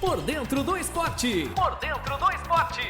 Por dentro do esporte. Por dentro do esporte.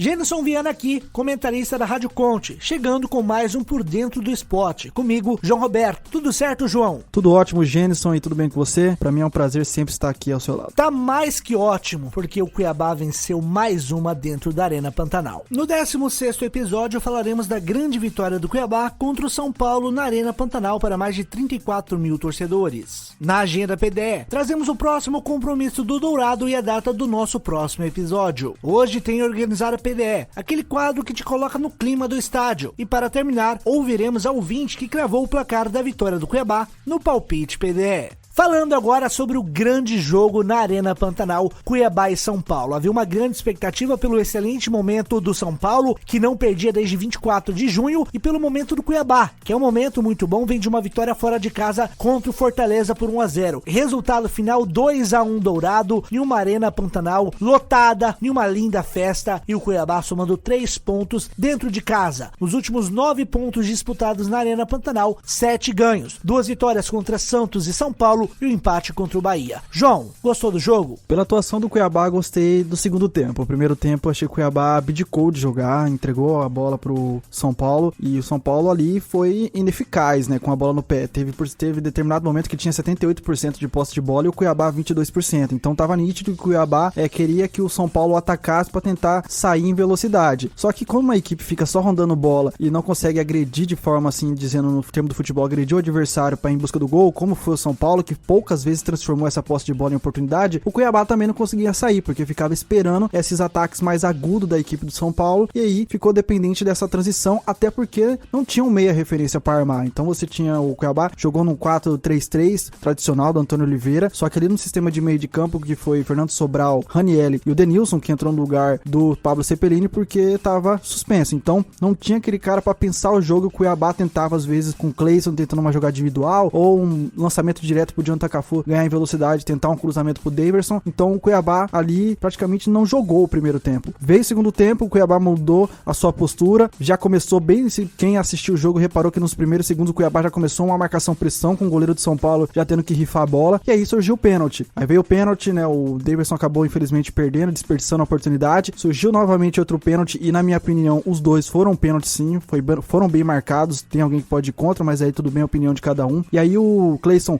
Genison Viana aqui, comentarista da Rádio Conte, chegando com mais um Por Dentro do Esporte. Comigo, João Roberto. Tudo certo, João? Tudo ótimo, Genison, e tudo bem com você? Pra mim é um prazer sempre estar aqui ao seu lado. Tá mais que ótimo, porque o Cuiabá venceu mais uma dentro da Arena Pantanal. No 16º episódio, falaremos da grande vitória do Cuiabá contra o São Paulo na Arena Pantanal para mais de 34 mil torcedores. Na agenda PDE, trazemos o próximo compromisso do Dourado e a data do nosso próximo episódio. Hoje tem organizado a PDE, aquele quadro que te coloca no clima do estádio. E para terminar, ouviremos a ouvinte que cravou o placar da vitória do Cuiabá no Palpite PDE. Falando agora sobre o grande jogo na Arena Pantanal, Cuiabá e São Paulo. Havia uma grande expectativa pelo excelente momento do São Paulo, que não perdia desde 24 de junho, e pelo momento do Cuiabá, que é um momento muito bom, vem de uma vitória fora de casa contra o Fortaleza por 1-0. Resultado final 2-1 Dourado, em uma Arena Pantanal lotada, em uma linda festa, e o Cuiabá somando 3 pontos dentro de casa. Nos últimos 9 pontos disputados na Arena Pantanal, 7 ganhos. 2 vitórias contra Santos e São Paulo, e o empate contra o Bahia. João, gostou do jogo? Pela atuação do Cuiabá, gostei do segundo tempo. O primeiro tempo, achei que o Cuiabá abdicou de jogar, entregou a bola pro São Paulo, e o São Paulo ali foi ineficaz, né, com a bola no pé. Teve determinado momento que tinha 78% de posse de bola e o Cuiabá 22%. Então tava nítido que o Cuiabá queria que o São Paulo atacasse para tentar sair em velocidade. Só que como uma equipe fica só rondando bola e não consegue agredir de forma assim, dizendo no termo do futebol, agredir o adversário para ir em busca do gol, como foi o São Paulo, que poucas vezes transformou essa posse de bola em oportunidade, o Cuiabá também não conseguia sair, porque ficava esperando esses ataques mais agudos da equipe do São Paulo, e aí ficou dependente dessa transição, até porque não tinha um meia referência para armar. Então você tinha o Cuiabá, jogou num 4-3-3 tradicional do Antônio Oliveira, só que ali no sistema de meio de campo, que foi Fernando Sobral, Ranielli e o Denilson, que entrou no lugar do Pablo Cepelini, porque estava suspenso. Então não tinha aquele cara para pensar o jogo. O Cuiabá tentava às vezes com o Cleison tentando uma jogada individual, ou um lançamento direto pro Jonathan Cafu ganhar em velocidade, tentar um cruzamento pro Daverson. Então o Cuiabá ali praticamente não jogou o primeiro tempo. Veio o segundo tempo, o Cuiabá mudou a sua postura, já começou bem, quem assistiu o jogo reparou que nos primeiros segundos o Cuiabá já começou uma marcação-pressão com o goleiro de São Paulo já tendo que rifar a bola, e aí surgiu o pênalti. Aí veio o pênalti, né, o Daverson acabou infelizmente perdendo, desperdiçando a oportunidade, surgiu novamente outro pênalti, e na minha opinião os dois foram pênalti sim, foram bem marcados, tem alguém que pode ir contra, mas aí tudo bem, a opinião de cada um. E aí o Cleison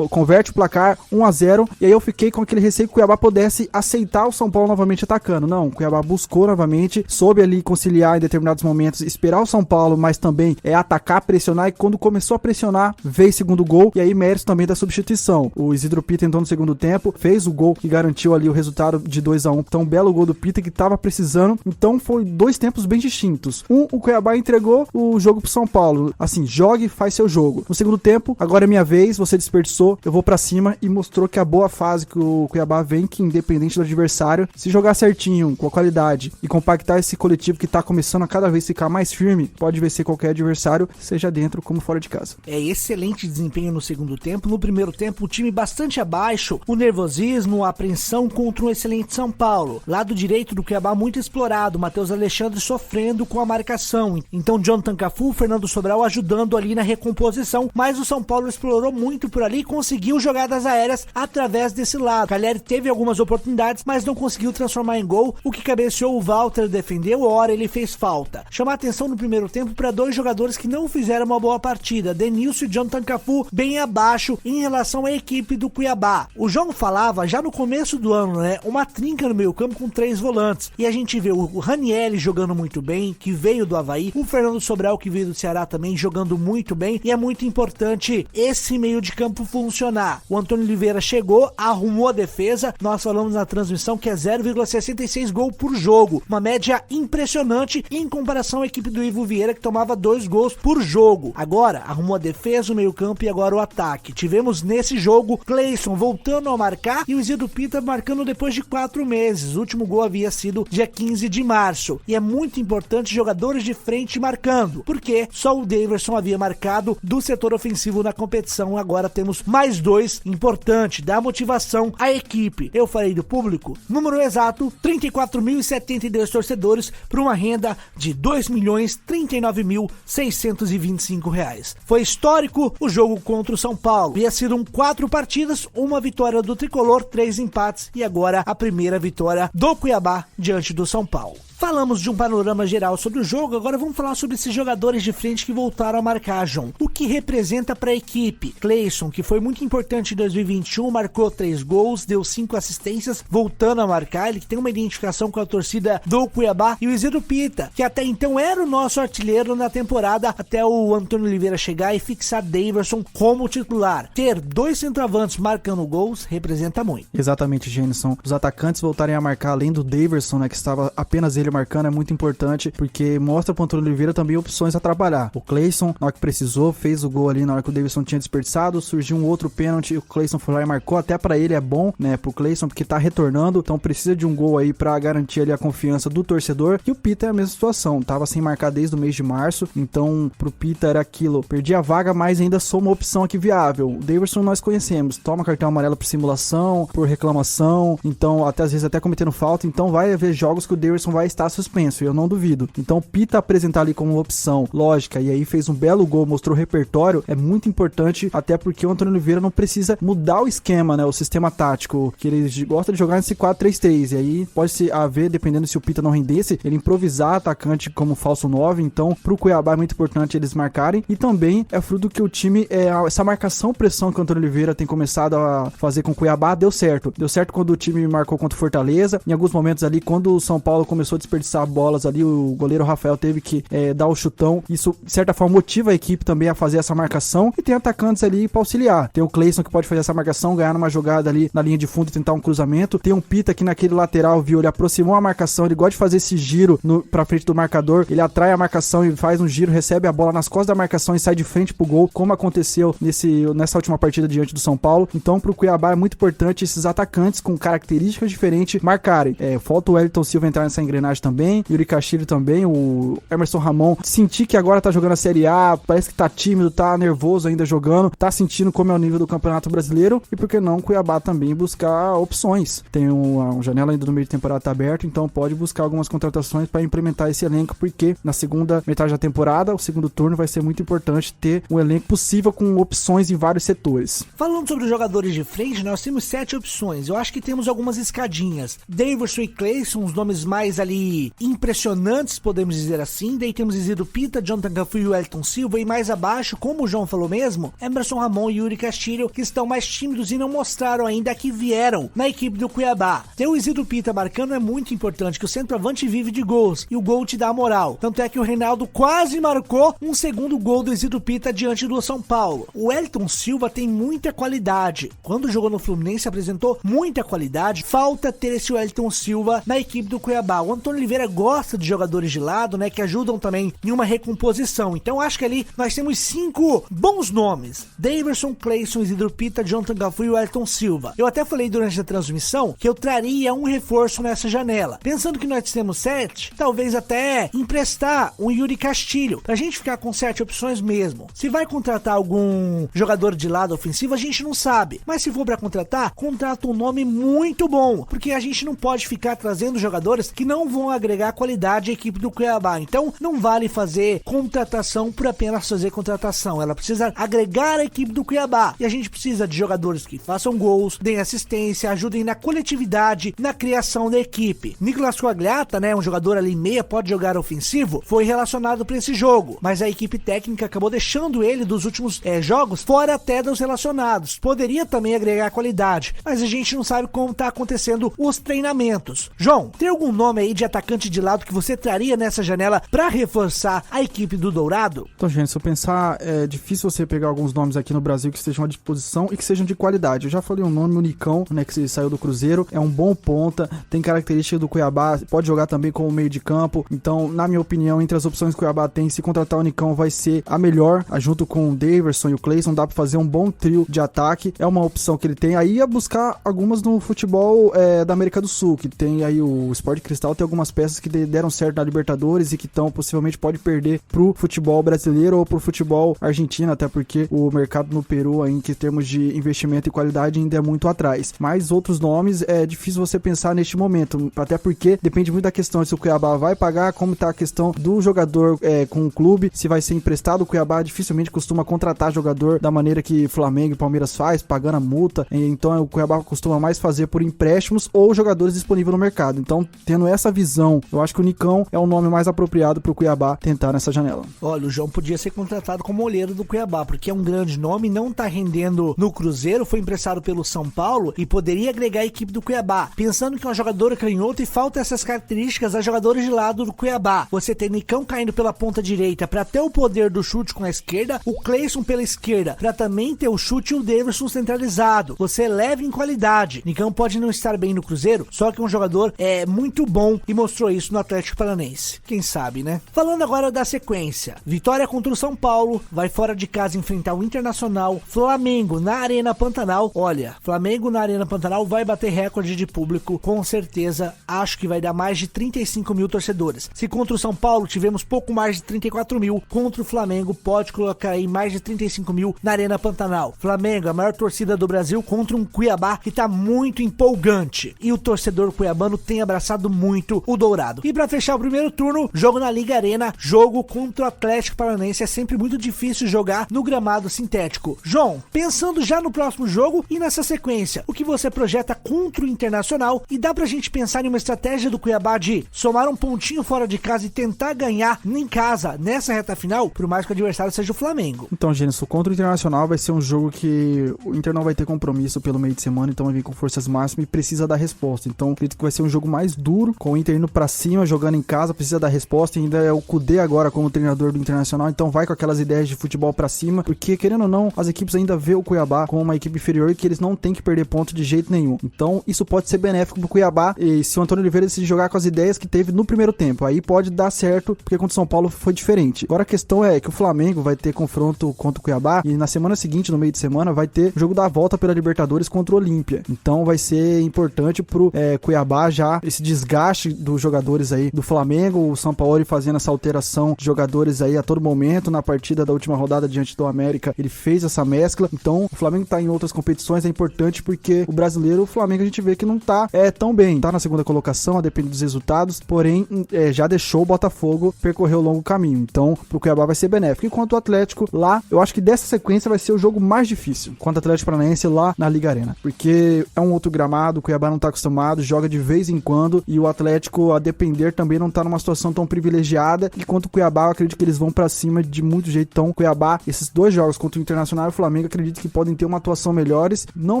converte o placar 1-0, e aí eu fiquei com aquele receio que o Cuiabá pudesse aceitar o São Paulo novamente atacando. Não, o Cuiabá buscou novamente, soube ali conciliar em determinados momentos, esperar o São Paulo, mas também atacar, pressionar, e quando começou a pressionar, veio o segundo gol, e aí mérito também da substituição. O Isidro Pita entrou no segundo tempo, fez o gol que garantiu ali o resultado de 2-1, então um belo gol do Pita que tava precisando. Então foi 2 tempos bem distintos. O Cuiabá entregou o jogo pro São Paulo, assim, jogue, faz seu jogo. No segundo tempo, agora é minha vez, você desperdiçou, eu vou pra cima, e mostrou que a boa fase que o Cuiabá vem, que independente do adversário, se jogar certinho, com a qualidade, e compactar esse coletivo que tá começando a cada vez ficar mais firme, pode vencer qualquer adversário, seja dentro como fora de casa. Excelente desempenho no segundo tempo. No primeiro tempo, o time bastante abaixo, o nervosismo, a apreensão contra um excelente São Paulo. Lado direito do Cuiabá muito explorado, Matheus Alexandre sofrendo com a marcação. Então, Jonathan Cafu, Fernando Sobral ajudando ali na recomposição, mas o São Paulo explorou muito por ali e conseguiu jogadas aéreas através desse lado. Cagliari teve algumas oportunidades, mas não conseguiu transformar em gol. O que cabeceou, o Walter defendeu, ora ele fez falta. Chamar atenção no primeiro tempo para 2 jogadores que não fizeram uma boa partida, Denilson e Jonathan Cafu, bem abaixo em relação à equipe do Cuiabá. O João falava já no começo do ano, né, uma trinca no meio campo com 3 volantes, e a gente vê o Ranielli jogando muito bem, que veio do Avaí, o Fernando Sobral, que veio do Ceará também, jogando muito bem, e é muito importante esse meio de campo funcionar. O Antônio Oliveira chegou, arrumou a defesa, nós falamos na transmissão que é 0,66 gol por jogo, uma média impressionante em comparação à equipe do Ivo Vieira, que tomava 2 gols por jogo. Agora, arrumou a defesa, o meio campo e agora o ataque. Tivemos nesse jogo Cleison voltando a marcar e o Isidro Pita marcando depois de 4 meses. O último gol havia sido dia 15 de março. E é muito importante jogadores de frente marcando, porque só o Daverson havia marcado do setor ofensivo na competição. Agora temos mais 2, importante, dá motivação à equipe. Eu falei do público, número exato, 34.072 torcedores por uma renda de R$ 2.039.625. Foi histórico o jogo contra o São Paulo. Havia sido 4 partidas, uma vitória do Tricolor, 3 empates e agora a primeira vitória do Cuiabá diante do São Paulo. Falamos de um panorama geral sobre o jogo, agora vamos falar sobre esses jogadores de frente que voltaram a marcar, João. O que representa para a equipe? Cleison, que foi muito importante em 2021, marcou 3 gols, deu 5 assistências, voltando a marcar, ele que tem uma identificação com a torcida do Cuiabá, e o Isidro Pita, que até então era o nosso artilheiro na temporada, até o Antônio Oliveira chegar e fixar Daverson como titular. Ter 2 centroavantes marcando gols representa muito. Exatamente, Jenison. Os atacantes voltarem a marcar, além do Daverson, né, que estava apenas ele marcando, é muito importante, porque mostra pro Antônio Oliveira também opções a trabalhar. O Cleison, na hora que precisou, fez o gol ali na hora que o Daverson tinha desperdiçado, surgiu um outro pênalti, o Cleison foi lá e marcou, até pra ele é bom, né, pro Cleison, porque tá retornando, então precisa de um gol aí pra garantir ali a confiança do torcedor, e o Pita é a mesma situação, tava sem marcar desde o mês de março, então pro Pita era aquilo, perdi a vaga, mas ainda sou uma opção aqui viável. O Daverson nós conhecemos, toma cartão amarelo por simulação, por reclamação, então até às vezes até cometendo falta, então vai haver jogos que o Daverson vai estar suspenso, eu não duvido. Então o Pita apresentar ali como opção lógica e aí fez um belo gol, mostrou o repertório, é muito importante, até porque o Antônio Oliveira não precisa mudar o esquema, né, o sistema tático, que ele gosta de jogar nesse 4-3-3, e aí pode haver, dependendo se o Pita não rendesse, ele improvisar atacante como falso 9, então pro Cuiabá é muito importante eles marcarem, e também é fruto que o time, essa marcação pressão que o Antônio Oliveira tem começado a fazer com o Cuiabá, deu certo quando o time marcou contra o Fortaleza, em alguns momentos ali, quando o São Paulo começou a desperdiçar bolas ali, o goleiro Rafael teve que dar o chutão, isso de certa forma motiva a equipe também a fazer essa marcação, e tem atacantes ali pra auxiliar, tem o Cleison que pode fazer essa marcação, ganhar numa jogada ali na linha de fundo e tentar um cruzamento, tem um Pita que naquele lateral, viu, ele aproximou a marcação, ele gosta de fazer esse giro pra frente do marcador, ele atrai a marcação e faz um giro, recebe a bola nas costas da marcação e sai de frente pro gol, como aconteceu nessa última partida diante do São Paulo. Então pro Cuiabá é muito importante esses atacantes com características diferentes marcarem. Falta o Wellington Silva entrar nessa engrenagem também, Yuri Castilho também, o Emerson Ramon, sentir que agora tá jogando a Série A, parece que tá tímido, tá nervoso ainda jogando, tá sentindo como é o nível do Campeonato Brasileiro, e por que não Cuiabá também buscar opções. Tem uma janela ainda no meio de temporada tá aberto, então pode buscar algumas contratações para implementar esse elenco, porque na segunda metade da temporada, o segundo turno, vai ser muito importante ter um elenco possível com opções em vários setores. Falando sobre os jogadores de frente, nós temos 7 opções, eu acho que temos algumas escadinhas. Daverson e Cleison, os nomes mais ali impressionantes, podemos dizer assim. Daí temos Isidro Pita, Jonathan Cafu e Wellington Silva, e mais abaixo, como o João falou mesmo, Emerson Ramon e Yuri Castilho, que estão mais tímidos e não mostraram ainda que vieram na equipe do Cuiabá. Ter o Isidro Pita marcando é muito importante, que o centroavante vive de gols, e o gol te dá a moral. Tanto é que o Reinaldo quase marcou um segundo gol do Isidro Pita diante do São Paulo. O Wellington Silva tem muita qualidade. Quando jogou no Fluminense, apresentou muita qualidade. Falta ter esse Wellington Silva na equipe do Cuiabá. O Antônio Oliveira gosta de jogadores de lado, né, que ajudam também em uma recomposição. Então acho que ali nós temos 5 bons nomes: Daverson, Cleison, Isidro Pita, Jonathan Cafu e Wellington Silva. Eu até falei durante a transmissão que eu traria um reforço nessa janela. Pensando que nós temos 7, talvez até emprestar um Yuri Castilho, pra gente ficar com 7 opções mesmo. Se vai contratar algum jogador de lado ofensivo, a gente não sabe. Mas se for pra contratar, contrata um nome muito bom, porque a gente não pode ficar trazendo jogadores que não vão agregar qualidade à equipe do Cuiabá. Então não vale fazer contratação por apenas fazer contratação, ela precisa agregar a equipe do Cuiabá, e a gente precisa de jogadores que façam gols, deem assistência, ajudem na coletividade, na criação da equipe. Nicolas Coagliata, né, um jogador ali meia, pode jogar ofensivo, foi relacionado para esse jogo, mas a equipe técnica acabou deixando ele dos últimos jogos fora até dos relacionados. Poderia também agregar qualidade, mas a gente não sabe como tá acontecendo os treinamentos. João, tem algum nome aí de atacante de lado que você traria nessa janela para reforçar a equipe do Dourado? Então, gente, se eu pensar, é difícil você pegar alguns nomes aqui no Brasil que estejam à disposição e que sejam de qualidade. Eu já falei um nome, o Nicão, né, que saiu do Cruzeiro, é um bom ponta, tem característica do Cuiabá, pode jogar também como meio de campo. Então, na minha opinião, entre as opções que o Cuiabá tem, se contratar o Nicão vai ser a melhor, junto com o Daverson e o Cleison, dá pra fazer um bom trio de ataque, é uma opção que ele tem. Aí ia buscar algumas no futebol da América do Sul, que tem aí o Sport Cristal, tem algumas algumas peças que deram certo na Libertadores e que possivelmente pode perder pro futebol brasileiro ou pro futebol argentino, até porque o mercado no Peru, em termos de investimento e qualidade, ainda é muito atrás. Mas outros nomes é difícil você pensar neste momento, até porque depende muito da questão de se o Cuiabá vai pagar, como tá a questão do jogador com o clube, se vai ser emprestado. O Cuiabá dificilmente costuma contratar jogador da maneira que Flamengo e Palmeiras faz, pagando a multa, então o Cuiabá costuma mais fazer por empréstimos ou jogadores disponíveis no mercado. Então, tendo essa visão, eu acho que o Nicão é o nome mais apropriado pro Cuiabá tentar nessa janela. Olha, o João podia ser contratado como olheiro do Cuiabá, porque é um grande nome, não tá rendendo no Cruzeiro, foi emprestado pelo São Paulo e poderia agregar a equipe do Cuiabá. Pensando que é uma jogadora canhota e falta essas características a jogadores de lado do Cuiabá. Você tem Nicão caindo pela ponta direita para ter o poder do chute com a esquerda, o Cleison pela esquerda para também ter o chute e o Davidson centralizado. Você eleva em qualidade. Nicão pode não estar bem no Cruzeiro, só que um jogador muito bom e mostrou isso no Atlético Paranaense. Quem sabe, né? Falando agora da sequência. Vitória contra o São Paulo, vai fora de casa enfrentar o Internacional, Flamengo na Arena Pantanal. Olha, Flamengo na Arena Pantanal vai bater recorde de público, com certeza. Acho que vai dar mais de 35 mil torcedores. Se contra o São Paulo tivemos pouco mais de 34 mil, contra o Flamengo pode colocar aí mais de 35 mil na Arena Pantanal. Flamengo, a maior torcida do Brasil, contra um Cuiabá que tá muito empolgante. E o torcedor cuiabano tem abraçado muito o Dourado. E pra fechar o primeiro turno, jogo na Liga Arena, jogo contra o Atlético Paranaense. É sempre muito difícil jogar no gramado sintético. João, pensando já no próximo jogo e nessa sequência, o que você projeta contra o Internacional? E dá pra gente pensar em uma estratégia do Cuiabá de somar um pontinho fora de casa e tentar ganhar em casa nessa reta final, por mais que o adversário seja o Flamengo? Então, Gênesis, contra o Internacional vai ser um jogo que o Inter não vai ter compromisso pelo meio de semana, então vai vir com forças máximas e precisa dar resposta. Então, acredito que vai ser um jogo mais duro, com o Inter indo pra cima, jogando em casa, precisa dar resposta. E ainda é o Kudê agora como treinador do Internacional, então vai com aquelas ideias de futebol pra cima, porque querendo ou não, as equipes ainda vê o Cuiabá como uma equipe inferior e que eles não têm que perder ponto de jeito nenhum. Então, isso pode ser benéfico pro Cuiabá, e se o Antônio Oliveira decidir jogar com as ideias que teve no primeiro tempo, aí pode dar certo, porque contra o São Paulo foi diferente. Agora a questão é que o Flamengo vai ter confronto contra o Cuiabá, e na semana seguinte, no meio de semana, vai ter o jogo da volta pela Libertadores contra o Olímpia. Então vai ser importante pro Cuiabá já esse desgaste dos jogadores aí do Flamengo, o Sampaoli fazendo essa alteração de jogadores aí a todo momento. Na partida da última rodada diante do América, ele fez essa mescla. Então o Flamengo tá em outras competições, é importante porque o brasileiro, o Flamengo, a gente vê que não tá tão bem. Tá na segunda colocação, a depender dos resultados, porém já deixou o Botafogo percorrer o longo caminho. Então pro Cuiabá vai ser benéfico. Enquanto o Atlético lá, eu acho que dessa sequência vai ser o jogo mais difícil contra o Atlético Paranaense lá na Liga Arena, porque é um outro gramado, o Cuiabá não tá acostumado, joga de vez em quando, e o Atlético, a depender, também não tá numa situação tão privilegiada. Enquanto o Cuiabá, eu acredito que eles vão pra cima de muito jeito. Então Cuiabá, esses dois jogos contra o Internacional e o Flamengo, acredito que podem ter uma atuação melhores, não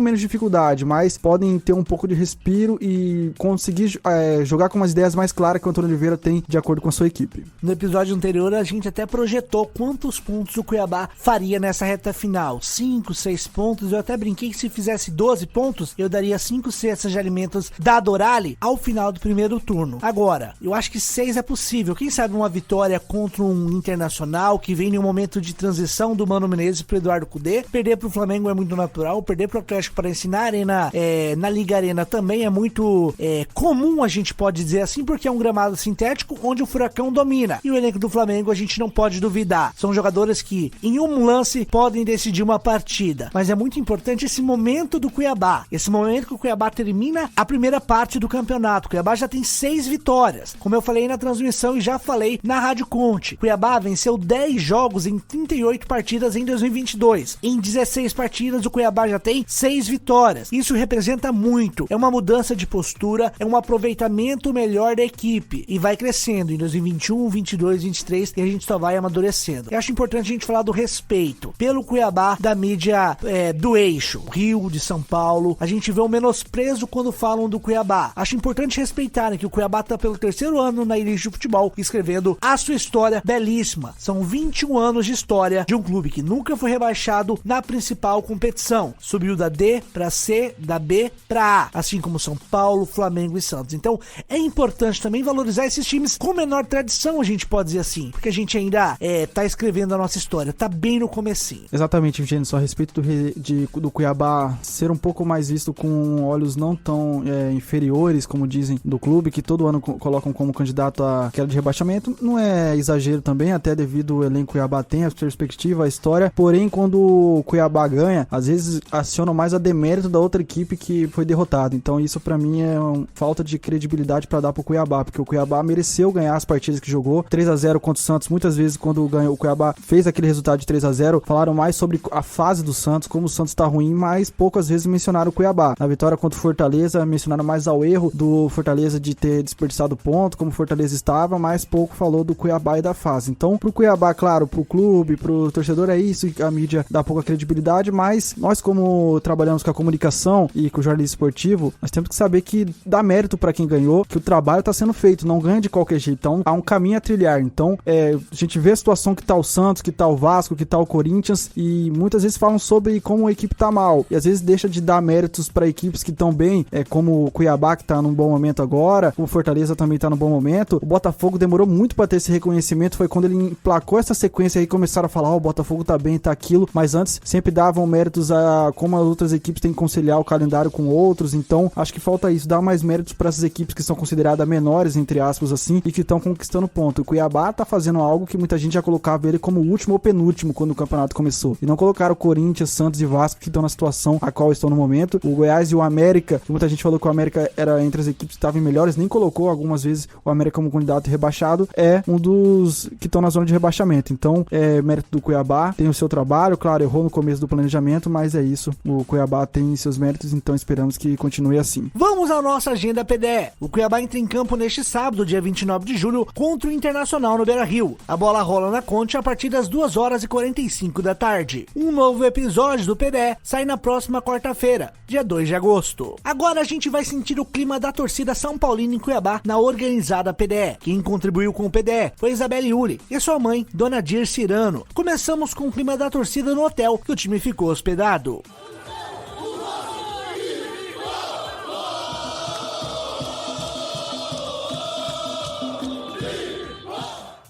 menos dificuldade, mas podem ter um pouco de respiro e conseguir jogar com umas ideias mais claras que o Antônio Oliveira tem de acordo com a sua equipe. No episódio anterior, a gente até projetou quantos pontos o Cuiabá faria nessa reta final. 5, 6 pontos. Eu até brinquei que se fizesse 12 pontos, eu daria 5 cestas de alimentos da Dorali ao final do primeiro turno. Agora, eu acho que 6 é possível. Quem sabe uma vitória contra um Internacional que vem em um momento de transição do Mano Menezes pro Eduardo Kudê. Perder pro Flamengo é muito natural. Perder pro Atlético Paranaense na Arena, na Liga Arena também é muito comum, a gente pode dizer assim, porque é um gramado sintético onde o Furacão domina. E o elenco do Flamengo a gente não pode duvidar. São jogadores que em um lance podem decidir uma partida. Mas é muito importante esse momento do Cuiabá. Esse momento que o Cuiabá termina a primeira parte do campeonato. O Cuiabá já tem 6 vitórias. Como eu falei na transmissão e já falei na Rádio Conte. Cuiabá venceu 10 jogos em 38 partidas em 2022. Em 16 partidas o Cuiabá já tem 6 vitórias. Isso representa muito. É uma mudança de postura, é um aproveitamento melhor da equipe. E vai crescendo em 2021, 22, 23 e a gente só vai amadurecendo. Eu acho importante a gente falar do respeito pelo Cuiabá da mídia do eixo, Rio, de São Paulo. A gente vê um menosprezo quando falam do Cuiabá. Acho importante respeitarem que o Cuiabá tá pelo 3º ano na elite de futebol, escrevendo a sua história belíssima. São 21 anos de história de um clube que nunca foi rebaixado na principal competição. Subiu da D pra C, da B pra A, assim como São Paulo, Flamengo e Santos. Então é importante também valorizar esses times com menor tradição, a gente pode dizer assim, porque a gente ainda tá escrevendo a nossa história, tá bem no comecinho. Exatamente, Eugênio, só a respeito do Cuiabá ser um pouco mais visto com olhos não tão inferiores, como dizem, do clube, que todo ano colocam como candidato à queda de rebaixamento. Não é exagero também, até devido ao elenco Cuiabá tem a perspectiva, a história. Porém, quando o Cuiabá ganha, às vezes acionam mais a demérito da outra equipe que foi derrotada. Então isso pra mim é uma falta de credibilidade pra dar pro Cuiabá, porque o Cuiabá mereceu ganhar as partidas que jogou. 3-0 contra o Santos, muitas vezes quando ganhou, o Cuiabá fez aquele resultado de 3-0, falaram mais sobre a fase do Santos, como o Santos tá ruim, mas poucas vezes mencionaram o Cuiabá. Na vitória contra o Fortaleza, mencionaram mais ao erro do Fortaleza de ter desperdiçado ponto, como o Fortaleza estava, mas pouco falou do Cuiabá e da fase. Então, pro Cuiabá, claro, pro clube, pro torcedor é isso, a mídia dá pouca credibilidade, mas nós, como trabalhamos com a comunicação e com o jornalismo esportivo, nós temos que saber que dá mérito pra quem ganhou, que o trabalho tá sendo feito, não ganha de qualquer jeito. Então, há um caminho a trilhar. Então, a gente vê a situação que tá o Santos, que tá o Vasco, que tá o Corinthians, e muitas vezes falam sobre como a equipe tá mal, e às vezes deixa de dar méritos para equipes que estão bem, como o Cuiabá, que tá num bom momento agora, o Fortaleza também tá num bom momento. O Botafogo demorou muito para ter esse reconhecimento, foi quando ele emplacou essa sequência aí, começaram a falar, o Botafogo tá bem, tá aquilo, mas antes sempre davam méritos a como as outras equipes têm que conciliar o calendário com outros. Então acho que falta isso, dar mais méritos para essas equipes que são consideradas menores, entre aspas assim, e que estão conquistando ponto. O Cuiabá tá fazendo algo que muita gente já colocava ele como o último ou penúltimo quando o campeonato começou, e não colocaram o Corinthians, Santos e Vasco, que estão na situação a qual estão no momento. O Goiás e o América, que muita gente falou que o América era entre as equipes que estavam melhores, nem colocou algumas vezes o América como candidato rebaixado, é um dos que estão na zona de rebaixamento. Então, mérito do Cuiabá, tem o seu trabalho, claro, errou no começo do planejamento, mas é isso, o Cuiabá tem seus méritos, então esperamos que continue assim. Vamos à nossa agenda PDE. O Cuiabá entra em campo neste sábado, dia 29 de julho, contra o Internacional no Beira-Rio. A bola rola na Conte a partir das 2h45 da tarde. Um novo episódio do PDE sai na próxima quarta-feira, dia 2 de agosto. Agora a gente vai sentir o clima da torcida São Paulina em Cuiabá na organizada PDE. Quem contribuiu com o PDE foi Isabelle Uli e sua mãe, Dona Dir Cirano. Começamos com o clima da torcida no hotel que o time ficou hospedado.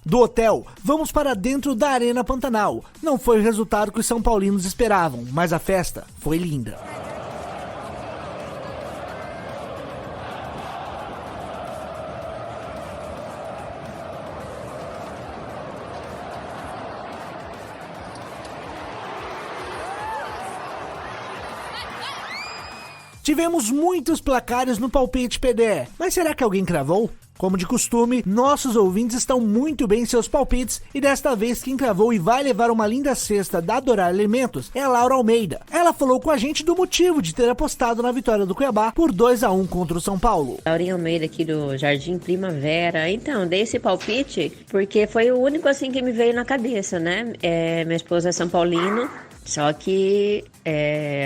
Do hotel, vamos para dentro da Arena Pantanal. Não foi o resultado que os São Paulinos esperavam, mas a festa foi linda. Tivemos muitos placares no palpite PDE, mas será que alguém cravou? Como de costume, nossos ouvintes estão muito bem em seus palpites e desta vez quem cravou e vai levar uma linda cesta da Adorar Alimentos é a Laura Almeida. Ela falou com a gente do motivo de ter apostado na vitória do Cuiabá por 2-1 contra o São Paulo. Laurinha Almeida aqui do Jardim Primavera. Então, dei esse palpite porque foi o único assim que me veio na cabeça, né? Minha esposa é São Paulino. Só que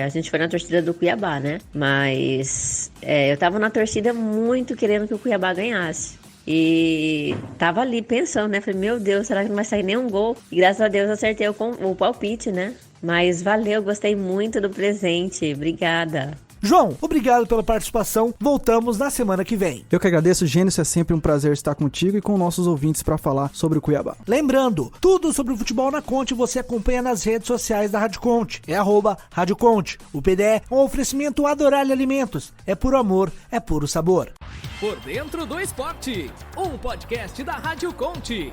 a gente foi na torcida do Cuiabá, né? Mas eu tava na torcida muito querendo que o Cuiabá ganhasse. E tava ali pensando, né? Falei, meu Deus, será que não vai sair nenhum gol? E graças a Deus acertei o palpite, né? Mas valeu, gostei muito do presente. Obrigada. João, obrigado pela participação. Voltamos na semana que vem. Eu que agradeço, Gênesis, é sempre um prazer estar contigo e com nossos ouvintes para falar sobre o Cuiabá. Lembrando, tudo sobre o futebol na Conte você acompanha nas redes sociais da Rádio Conte. É @Rádio Conte. O PDE é um oferecimento Adorar Alimentos. É puro amor, é puro sabor. Por Dentro do Esporte, um podcast da Rádio Conte.